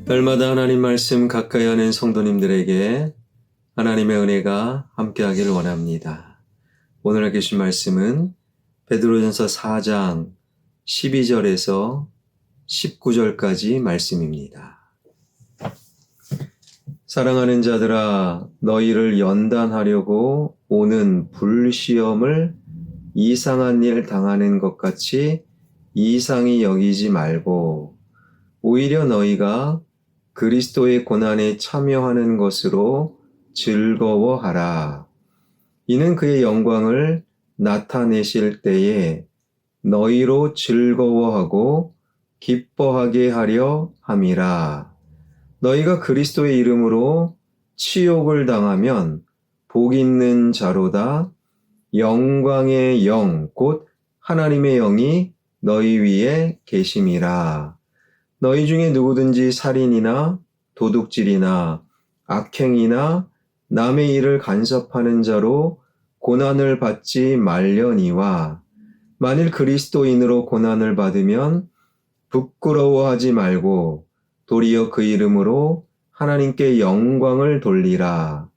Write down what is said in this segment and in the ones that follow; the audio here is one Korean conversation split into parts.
날마다 하나님 말씀 가까이 하는 성도님들에게 하나님의 은혜가 함께하기를 원합니다. 오늘 계신 말씀은 베드로전서 4장 12절에서 19절까지 말씀입니다. 사랑하는 자들아, 너희를 연단하려고 오는 불시험을 이상한 일 당하는 것 같이 이상히 여기지 말고 오히려 너희가 그리스도의 고난에 참여하는 것으로 즐거워하라. 이는 그의 영광을 나타내실 때에 너희로 즐거워하고 기뻐하게 하려 함이라. 너희가 그리스도의 이름으로 치욕을 당하면 복 있는 자로다. 영광의 영, 곧 하나님의 영이 너희 위에 계심이라. 너희 중에 누구든지 살인이나 도둑질이나 악행이나 남의 일을 간섭하는 자로 고난을 받지 말려니와 만일 그리스도인으로 고난을 받으면 부끄러워하지 말고 도리어 그 이름으로 하나님께 영광을 돌리라.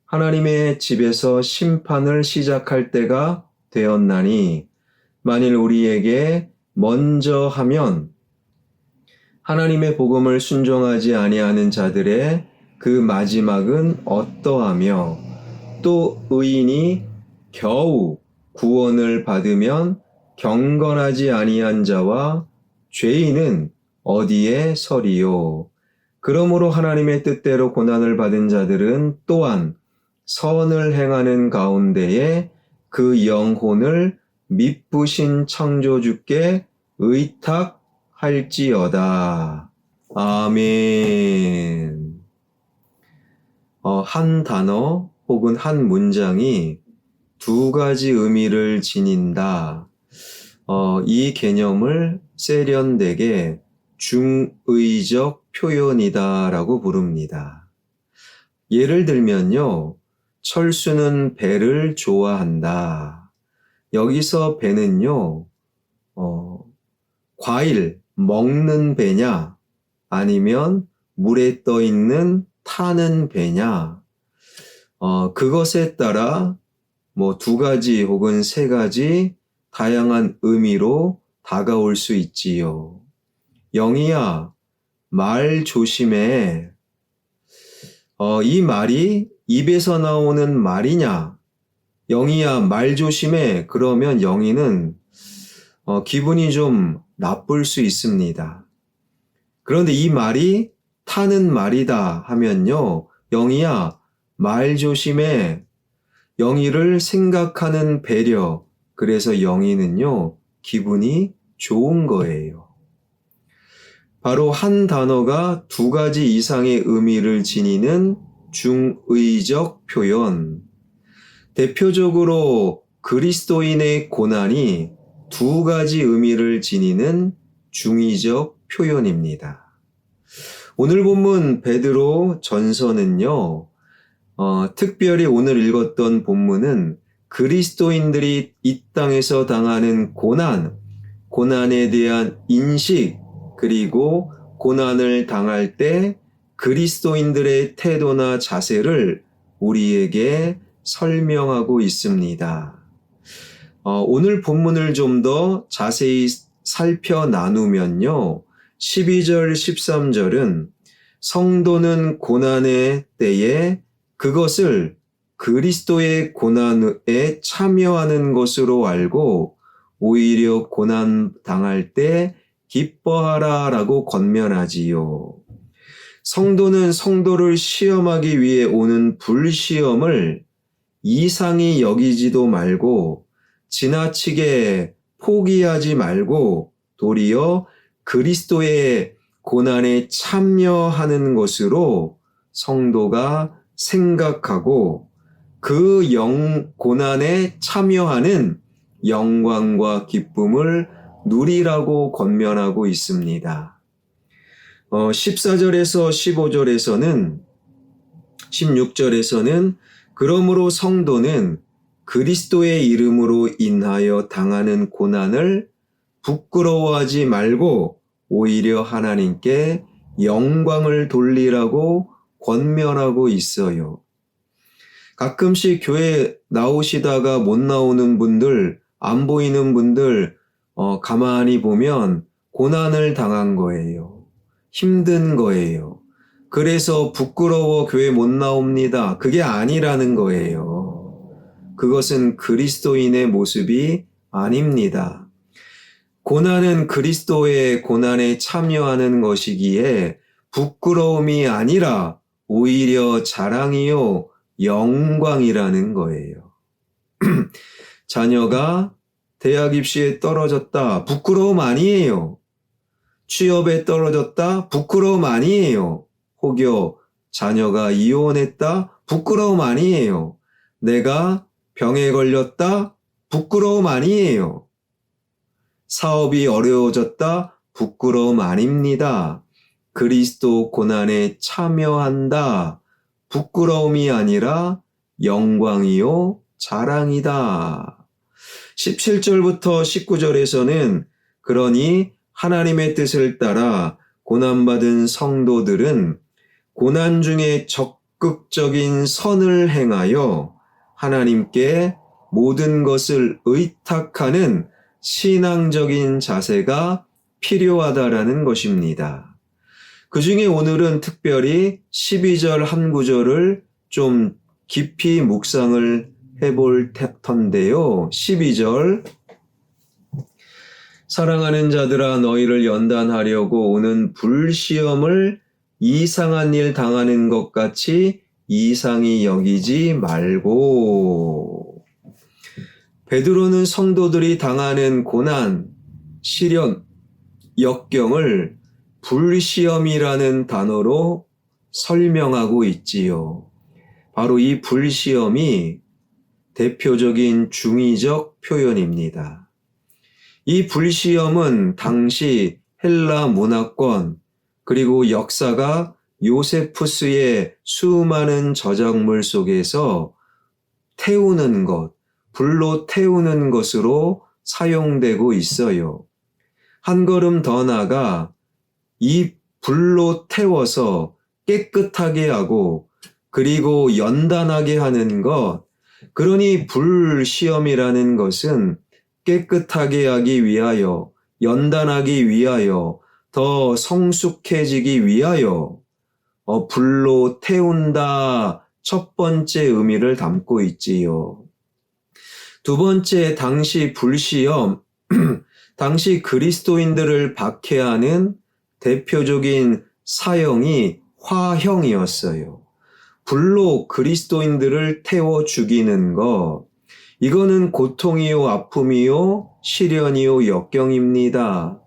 하나님의 집에서 심판을 시작할 때가 되었나니 만일 우리에게 먼저 하면 하나님의 복음을 순종하지 아니하는 자들의 그 마지막은 어떠하며 또 의인이 겨우 구원을 받으면 경건하지 아니한 자와 죄인은 어디에 서리요. 그러므로 하나님의 뜻대로 고난을 받은 자들은 또한 선을 행하는 가운데에 그 영혼을 미쁘신 창조주께 의탁할지어다. 아멘. 한 단어 혹은 한 문장이 두 가지 의미를 지닌다. 이 개념을 세련되게 중의적 표현이다라고 부릅니다. 예를 들면요, 철수는 배를 좋아한다. 여기서 배는요, 과일, 먹는 배냐, 아니면 물에 떠 있는 타는 배냐, 그것에 따라 두 가지 혹은 세 가지 다양한 의미로 다가올 수 있지요. 영희야, 말 조심해. 이 말이 입에서 나오는 말이냐? 영희야, 말 조심해. 그러면 영희는 기분이 좀 나쁠 수 있습니다. 그런데 이 말이 타는 말이다 하면요, 영희야, 말 조심해. 영희를 생각하는 배려, 그래서 영희는요, 기분이 좋은 거예요. 바로 한 단어가 두 가지 이상의 의미를 지니는 중의적 표현. 대표적으로 그리스도인의 고난이 두 가지 의미를 지니는 중의적 표현입니다. 오늘 본문 베드로 전서는요, 특별히 오늘 읽었던 본문은 그리스도인들이 이 땅에서 당하는 고난에 대한 인식, 그리고 고난을 당할 때 그리스도인들의 태도나 자세를 우리에게 설명하고 있습니다. 오늘 본문을 좀 더 자세히 살펴 나누면요, 12절, 13절은 성도는 고난의 때에 그것을 그리스도의 고난에 참여하는 것으로 알고 오히려 고난 당할 때 기뻐하라 라고 권면하지요. 성도는 성도를 시험하기 위해 오는 불시험을 이상히 여기지도 말고 지나치게 포기하지 말고 도리어 그리스도의 고난에 참여하는 것으로 성도가 생각하고 그 고난에 참여하는 영광과 기쁨을 누리라고 권면하고 있습니다. 14절에서 15절에서는 16절에서는 그러므로 성도는 그리스도의 이름으로 인하여 당하는 고난을 부끄러워하지 말고 오히려 하나님께 영광을 돌리라고 권면하고 있어요. 가끔씩 교회 나오시다가 못 나오는 분들, 안 보이는 분들, 가만히 보면 고난을 당한 거예요. 힘든 거예요. 그래서 부끄러워 교회 못 나옵니다. 그게 아니라는 거예요. 그것은 그리스도인의 모습이 아닙니다. 고난은 그리스도의 고난에 참여하는 것이기에 부끄러움이 아니라 오히려 자랑이요, 영광이라는 거예요. 자녀가 대학 입시에 떨어졌다. 부끄러움 아니에요. 취업에 떨어졌다. 부끄러움 아니에요. 혹여 자녀가 이혼했다. 부끄러움 아니에요. 내가 병에 걸렸다. 부끄러움 아니에요. 사업이 어려워졌다. 부끄러움 아닙니다. 그리스도 고난에 참여한다. 부끄러움이 아니라 영광이요, 자랑이다. 17절부터 19절에서는 그러니 하나님의 뜻을 따라 고난받은 성도들은 고난 중에 적극적인 선을 행하여 하나님께 모든 것을 의탁하는 신앙적인 자세가 필요하다라는 것입니다. 그 중에 오늘은 특별히 12절 한 구절을 좀 깊이 묵상을 해볼 텐데요. 12절 사랑하는 자들아 너희를 연단하려고 오는 불시험을 이상한 일 당하는 것 같이 이상히 여기지 말고. 베드로는 성도들이 당하는 고난, 시련, 역경을 불시험이라는 단어로 설명하고 있지요. 바로 이 불시험이 대표적인 중의적 표현입니다. 이 불시험은 당시 헬라 문화권 그리고 역사가 요세푸스의 수많은 저작물 속에서 태우는 것, 불로 태우는 것으로 사용되고 있어요. 한 걸음 더 나아가 이 불로 태워서 깨끗하게 하고 그리고 연단하게 하는 것, 그러니 불시험이라는 것은 깨끗하게 하기 위하여, 연단하기 위하여, 더 성숙해지기 위하여 불로 태운다 첫 번째 의미를 담고 있지요. 두 번째, 당시 불시험, 당시 그리스도인들을 박해하는 대표적인 사형이 화형이었어요. 불로 그리스도인들을 태워 죽이는 것, 이거는 고통이요, 아픔이요, 시련이요, 역경입니다.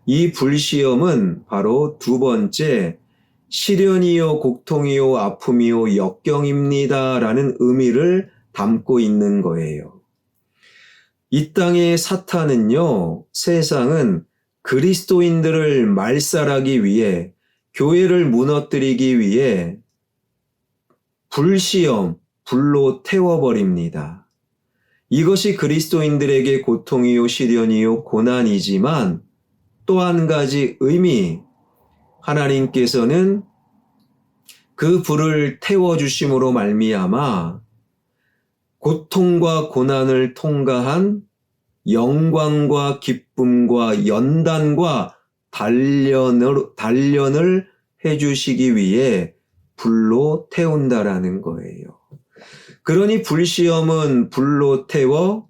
이 불시험은 바로 두 번째, 시련이요, 고통이요, 아픔이요, 역경입니다. 라는 의미를 담고 있는 거예요. 이 땅의 사탄은요, 세상은 그리스도인들을 말살하기 위해, 교회를 무너뜨리기 위해 불시험, 불로 태워버립니다. 이것이 그리스도인들에게 고통이요, 시련이요, 고난이지만 또 한 가지 의미, 하나님께서는 그 불을 태워주심으로 말미암아 고통과 고난을 통과한 영광과 기쁨과 연단과 단련을 해주시기 위해 불로 태운다라는 거예요. 그러니 불시험은 불로 태워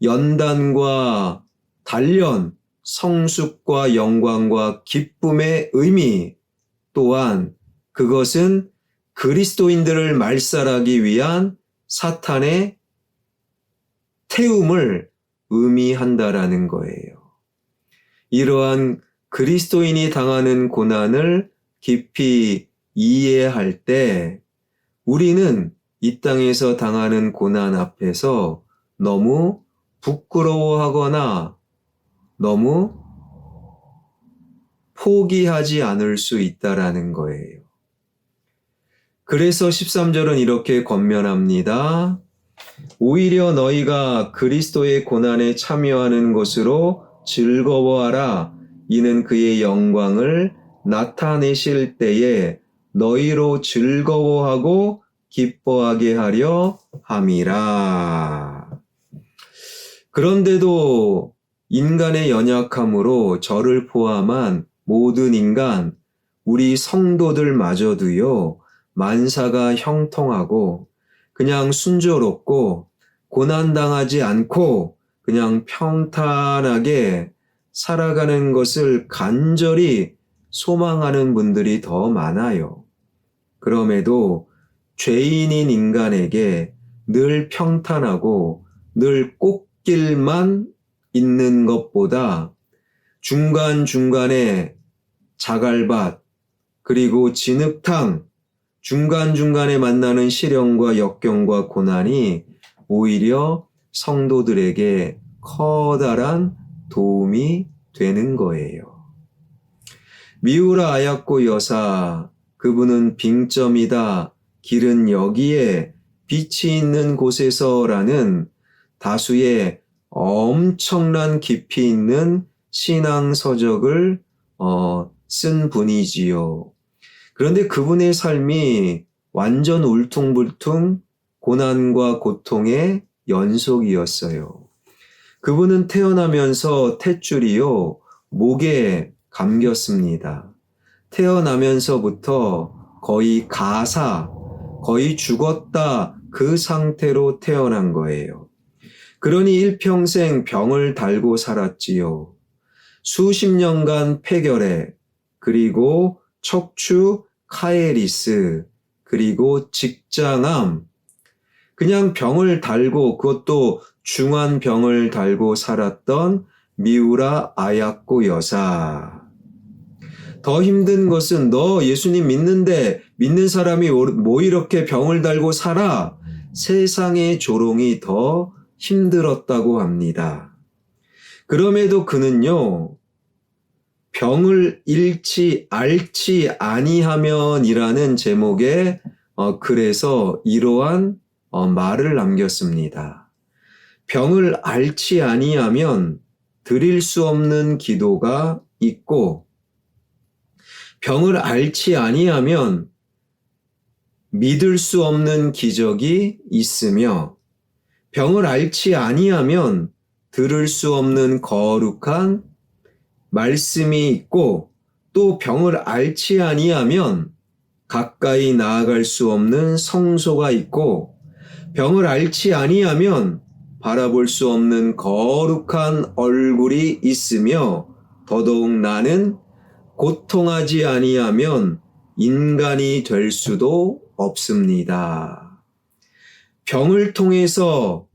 연단과 단련, 성숙과 영광과 기쁨의 의미, 또한 그것은 그리스도인들을 말살하기 위한 사탄의 태움을 의미한다라는 거예요. 이러한 그리스도인이 당하는 고난을 깊이 이해할 때 우리는 이 땅에서 당하는 고난 앞에서 너무 부끄러워하거나 너무 포기하지 않을 수 있다라는 거예요. 그래서 13절은 이렇게 권면합니다. 오히려 너희가 그리스도의 고난에 참여하는 것으로 즐거워하라. 이는 그의 영광을 나타내실 때에 너희로 즐거워하고 기뻐하게 하려 함이라. 그런데도 인간의 연약함으로 저를 포함한 모든 인간, 우리 성도들마저도요, 만사가 형통하고 그냥 순조롭고 고난당하지 않고 그냥 평탄하게 살아가는 것을 간절히 소망하는 분들이 더 많아요. 그럼에도 죄인인 인간에게 늘 평탄하고 늘 꽃길만 있는 것보다 중간중간에 자갈밭, 그리고 진흙탕, 중간중간에 만나는 시련과 역경과 고난이 오히려 성도들에게 커다란 도움이 되는 거예요. 미우라 아야코 여사, 그분은 빙점이다, 길은 여기에, 빛이 있는 곳에서라는 다수의 엄청난 깊이 있는 신앙서적을 쓴 분이지요. 그런데 그분의 삶이 완전 울퉁불퉁 고난과 고통의 연속이었어요. 그분은 태어나면서 탯줄이요, 목에 감겼습니다. 태어나면서부터 거의 가사, 거의 죽었다 그 상태로 태어난 거예요. 그러니 일평생 병을 달고 살았지요. 수십 년간 폐결핵, 그리고 척추 카에리스, 그리고 직장암, 그냥 병을 달고, 그것도 중한 병을 달고 살았던 미우라 아야코 여사. 더 힘든 것은 너 예수님 믿는데 믿는 사람이 뭐 이렇게 병을 달고 살아? 세상의 조롱이 더 힘들었다고 합니다. 그럼에도 그는요, 병을 앓지 아니하면이라는 제목의 글에서 이러한 말을 남겼습니다. 병을 앓지 아니하면 드릴 수 없는 기도가 있고, 병을 앓지 아니하면 믿을 수 없는 기적이 있으며, 병을 앓지 아니하면 들을 수 없는 거룩한 말씀이 있고, 또 병을 앓지 아니하면 가까이 나아갈 수 없는 성소가 있고, 병을 앓지 아니하면 바라볼 수 없는 거룩한 얼굴이 있으며, 더더욱 나는 고통하지 아니하면 인간이 될 수도 없습니다. 병을 통해서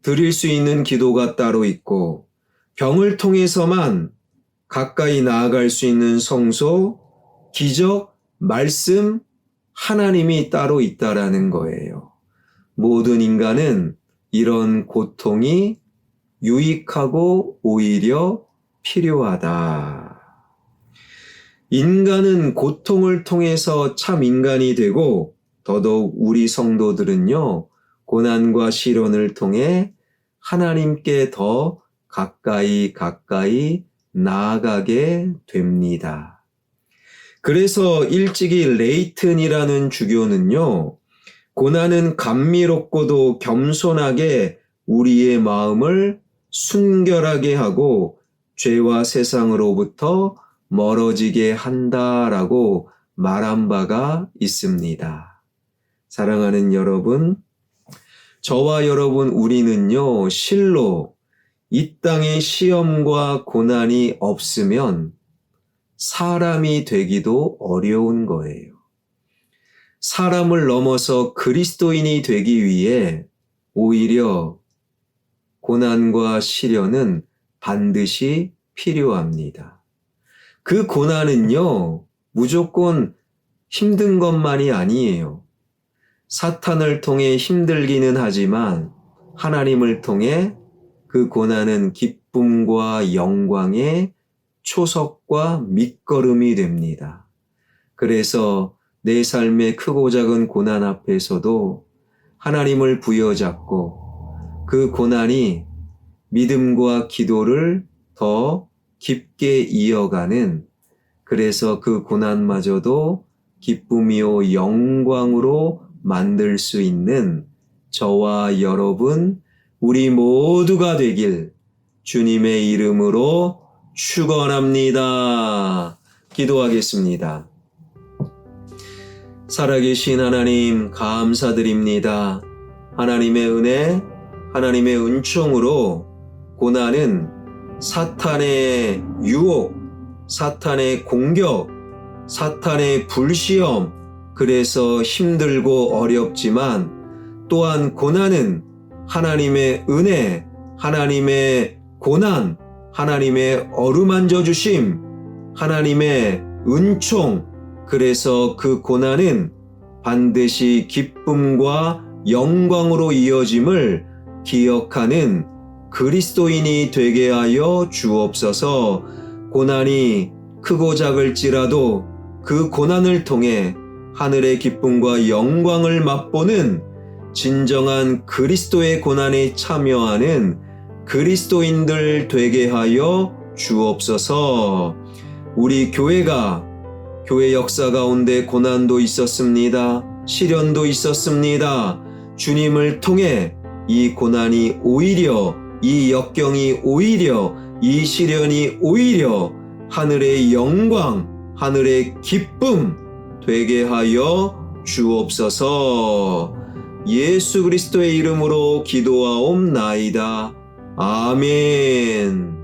드릴 수 있는 기도가 따로 있고, 병을 통해서만 가까이 나아갈 수 있는 성소, 기적, 말씀, 하나님이 따로 있다라는 거예요. 모든 인간은 이런 고통이 유익하고 오히려 필요하다. 인간은 고통을 통해서 참 인간이 되고, 더더욱 우리 성도들은요, 고난과 시련을 통해 하나님께 더 가까이 나아가게 됩니다. 그래서 일찍이 레이튼이라는 주교는요, 고난은 감미롭고도 겸손하게 우리의 마음을 순결하게 하고 죄와 세상으로부터 멀어지게 한다라고 말한 바가 있습니다. 사랑하는 여러분, 저와 여러분 우리는요, 실로 이 땅에 시험과 고난이 없으면 사람이 되기도 어려운 거예요. 사람을 넘어서 그리스도인이 되기 위해 오히려 고난과 시련은 반드시 필요합니다. 그 고난은요, 무조건 힘든 것만이 아니에요. 사탄을 통해 힘들기는 하지만 하나님을 통해 그 고난은 기쁨과 영광의 초석과 밑거름이 됩니다. 그래서 내 삶의 크고 작은 고난 앞에서도 하나님을 부여잡고 그 고난이 믿음과 기도를 더 깊게 이어가는 그래서 그 고난마저도 기쁨이요 영광으로 만들 수 있는 저와 여러분, 우리 모두가 되길 주님의 이름으로 축원합니다. 기도하겠습니다. 살아계신 하나님 감사드립니다. 하나님의 은혜, 하나님의 은총으로 고난은 사탄의 유혹, 사탄의 공격, 사탄의 불시험, 그래서 힘들고 어렵지만 또한 고난은 하나님의 은혜, 하나님의 고난, 하나님의 어루만져 주심, 하나님의 은총, 그래서 그 고난은 반드시 기쁨과 영광으로 이어짐을 기억하는 그리스도인이 되게 하여 주옵소서. 고난이 크고 작을지라도 그 고난을 통해 하늘의 기쁨과 영광을 맛보는 진정한 그리스도의 고난에 참여하는 그리스도인들 되게 하여 주옵소서. 우리 교회가 교회 역사 가운데 고난도 있었습니다. 시련도 있었습니다. 주님을 통해 이 고난이 오히려, 이 역경이 오히려, 이 시련이 오히려 하늘의 영광, 하늘의 기쁨 되게 하여 주옵소서. 예수 그리스도의 이름으로 기도하옵나이다. 아멘.